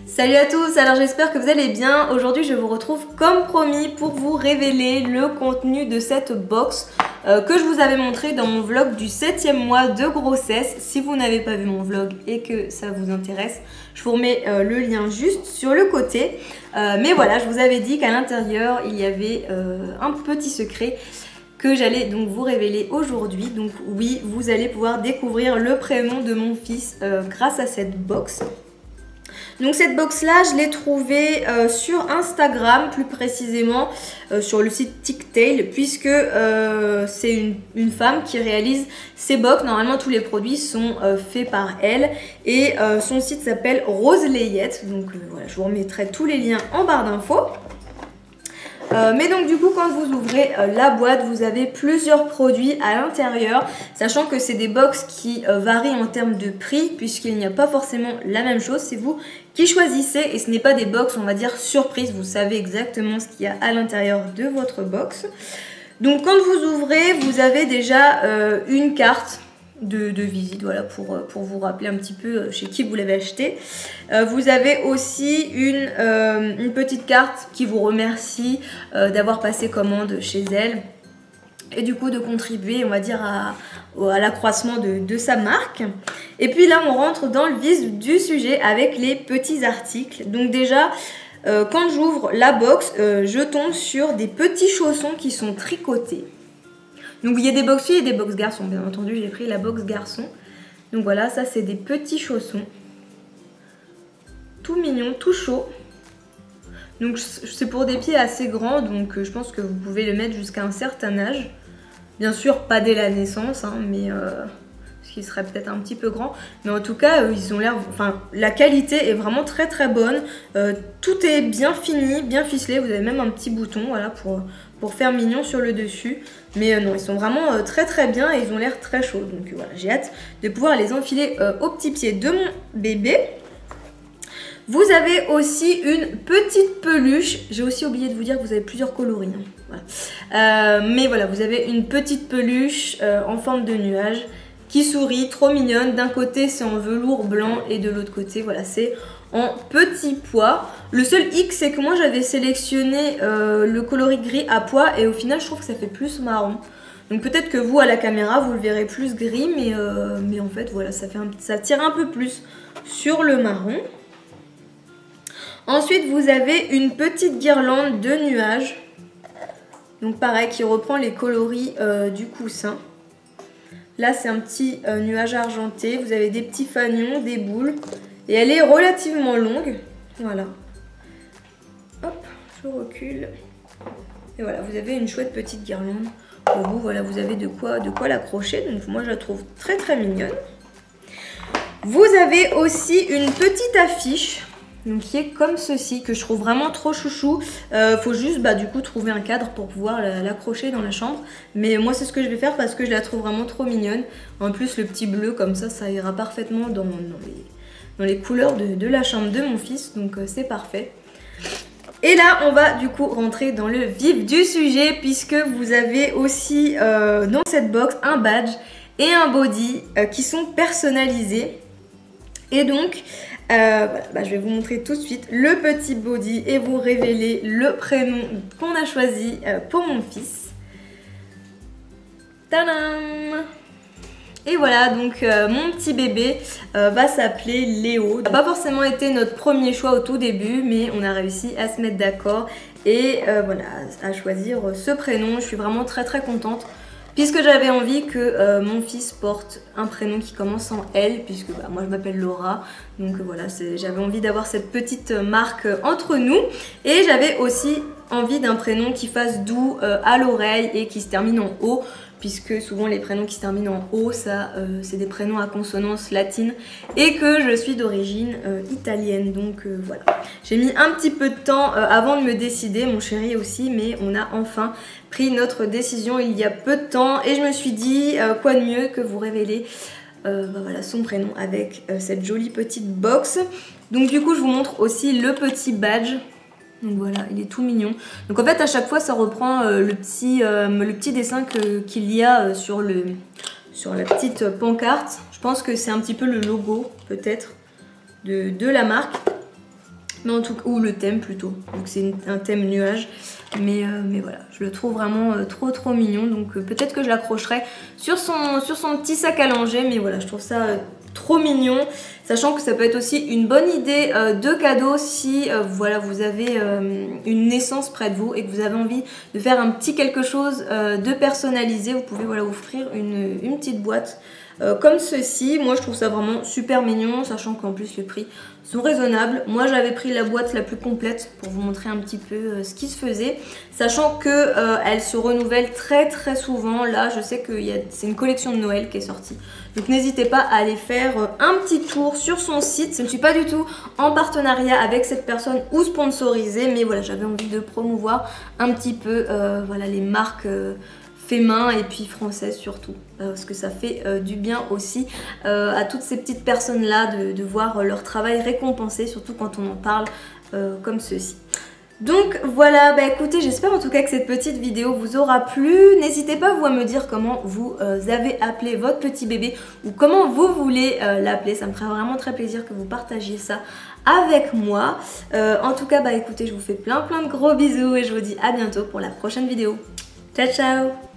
Salut à tous, alors j'espère que vous allez bien. Aujourd'hui je vous retrouve comme promis pour vous révéler le contenu de cette box que je vous avais montré dans mon vlog du 7e mois de grossesse. Si vous n'avez pas vu mon vlog et que ça vous intéresse, je vous remets le lien juste sur le côté. Mais voilà, je vous avais dit qu'à l'intérieur il y avait un petit secret que j'allais donc vous révéler aujourd'hui. Donc oui, vous allez pouvoir découvrir le prénom de mon fils grâce à cette box. Donc cette box là je l'ai trouvée sur Instagram, plus précisément sur le site TikTale, puisque c'est une femme qui réalise ces box. Normalement tous les produits sont faits par elle et son site s'appelle Rose Layette. Donc voilà, je vous remettrai tous les liens en barre d'infos. Mais donc du coup quand vous ouvrez la boîte, vous avez plusieurs produits à l'intérieur, sachant que c'est des box qui varient en termes de prix, puisqu'il n'y a pas forcément la même chose. C'est vous qui choisissez et ce n'est pas des box, on va dire, surprise. Vous savez exactement ce qu'il y a à l'intérieur de votre box. Donc quand vous ouvrez, vous avez déjà une carte de visite, voilà, pour vous rappeler un petit peu chez qui vous l'avez acheté. Vous avez aussi une petite carte qui vous remercie d'avoir passé commande chez elle et du coup de contribuer, on va dire, à l'accroissement de sa marque. Et puis là on rentre dans le vif du sujet avec les petits articles. Donc déjà quand j'ouvre la box, je tombe sur des petits chaussons qui sont tricotés. Donc il y a des box filles et des box garçons, bien entendu j'ai pris la box garçon. Donc voilà, ça c'est des petits chaussons, tout mignons, tout chauds. Donc c'est pour des pieds assez grands, donc je pense que vous pouvez le mettre jusqu'à un certain âge. Bien sûr pas dès la naissance, hein, mais ce qui serait peut-être un petit peu grand. Mais en tout cas ils ont l'air, enfin la qualité est vraiment très très bonne. Tout est bien fini, bien ficelé, vous avez même un petit bouton, voilà, pour faire mignon sur le dessus. Mais non, ils sont vraiment très très bien et ils ont l'air très chauds. Donc voilà, j'ai hâte de pouvoir les enfiler au petit pied de mon bébé. Vous avez aussi une petite peluche. J'ai aussi oublié de vous dire que vous avez plusieurs coloris. Hein. Voilà. Mais voilà, vous avez une petite peluche en forme de nuage qui sourit, trop mignonne. D'un côté c'est en velours blanc et de l'autre côté, voilà, c'est en petit pois. Le seul hic, c'est que moi j'avais sélectionné le coloris gris à pois et au final je trouve que ça fait plus marron. Donc peut-être que vous à la caméra vous le verrez plus gris, mais en fait voilà, ça tire un peu plus sur le marron. Ensuite vous avez une petite guirlande de nuages. Donc pareil, qui reprend les coloris du coussin. Là c'est un petit nuage argenté, vous avez des petits fanions, des boules. Et elle est relativement longue, voilà. Hop, je recule. Et voilà, vous avez une chouette petite guirlande. Pour vous, voilà, vous avez de quoi l'accrocher. Donc moi, je la trouve très très mignonne. Vous avez aussi une petite affiche, donc qui est comme ceci, que je trouve vraiment trop chouchou. Faut juste, du coup, trouver un cadre pour pouvoir l'accrocher dans la chambre. Mais moi, c'est ce que je vais faire parce que je la trouve vraiment trop mignonne. En plus, le petit bleu comme ça ira parfaitement dans les couleurs de la chambre de mon fils, donc c'est parfait. Et là on va du coup rentrer dans le vif du sujet, puisque vous avez aussi dans cette box un badge et un body qui sont personnalisés. Et donc voilà, je vais vous montrer tout de suite le petit body et vous révéler le prénom qu'on a choisi pour mon fils. Tadam! Et voilà, donc mon petit bébé va s'appeler Léo. Ça n'a pas forcément été notre premier choix au tout début, mais on a réussi à se mettre d'accord et voilà, à choisir ce prénom. Je suis vraiment très très contente, puisque j'avais envie que mon fils porte un prénom qui commence en L, puisque moi je m'appelle Laura. Donc voilà, j'avais envie d'avoir cette petite marque entre nous. Et j'avais aussi envie d'un prénom qui fasse doux à l'oreille et qui se termine en O, puisque souvent les prénoms qui se terminent en O, c'est des prénoms à consonance latine et que je suis d'origine italienne. Donc voilà, j'ai mis un petit peu de temps avant de me décider, mon chéri aussi, mais on a enfin pris notre décision il y a peu de temps et je me suis dit quoi de mieux que vous révéler voilà, son prénom avec cette jolie petite box. Donc du coup je vous montre aussi le petit badge. Donc voilà, il est tout mignon. Donc en fait à chaque fois ça reprend le petit dessin qu'il y a sur la petite pancarte. Je pense que c'est un petit peu le logo peut-être de la marque. Mais en tout cas, ou le thème plutôt, donc c'est un thème nuage. Mais voilà, je le trouve vraiment trop mignon. Donc peut-être que je l'accrocherai sur son petit sac à langer. Mais voilà, je trouve ça trop mignon. Sachant que ça peut être aussi une bonne idée de cadeau si voilà, vous avez une naissance près de vous et que vous avez envie de faire un petit quelque chose de personnalisé. Vous pouvez voilà, offrir une petite boîte comme ceci. Moi je trouve ça vraiment super mignon, sachant qu'en plus les prix sont raisonnables. Moi j'avais pris la boîte la plus complète pour vous montrer un petit peu ce qui se faisait, sachant que elle se renouvelle très souvent. Là je sais que c'est une collection de Noël qui est sortie, donc n'hésitez pas à aller faire un petit tour sur son site. Je ne suis pas du tout en partenariat avec cette personne ou sponsorisée, mais voilà, j'avais envie de promouvoir un petit peu voilà, les marques fait main et puis française surtout, parce que ça fait du bien aussi à toutes ces petites personnes là de voir leur travail récompensé, surtout quand on en parle comme ceci. Donc voilà, bah écoutez, j'espère en tout cas que cette petite vidéo vous aura plu. N'hésitez pas vous à me dire comment vous avez appelé votre petit bébé ou comment vous voulez l'appeler. Ça me ferait vraiment très plaisir que vous partagiez ça avec moi. En tout cas, bah écoutez, je vous fais plein de gros bisous et je vous dis à bientôt pour la prochaine vidéo. Ciao ciao!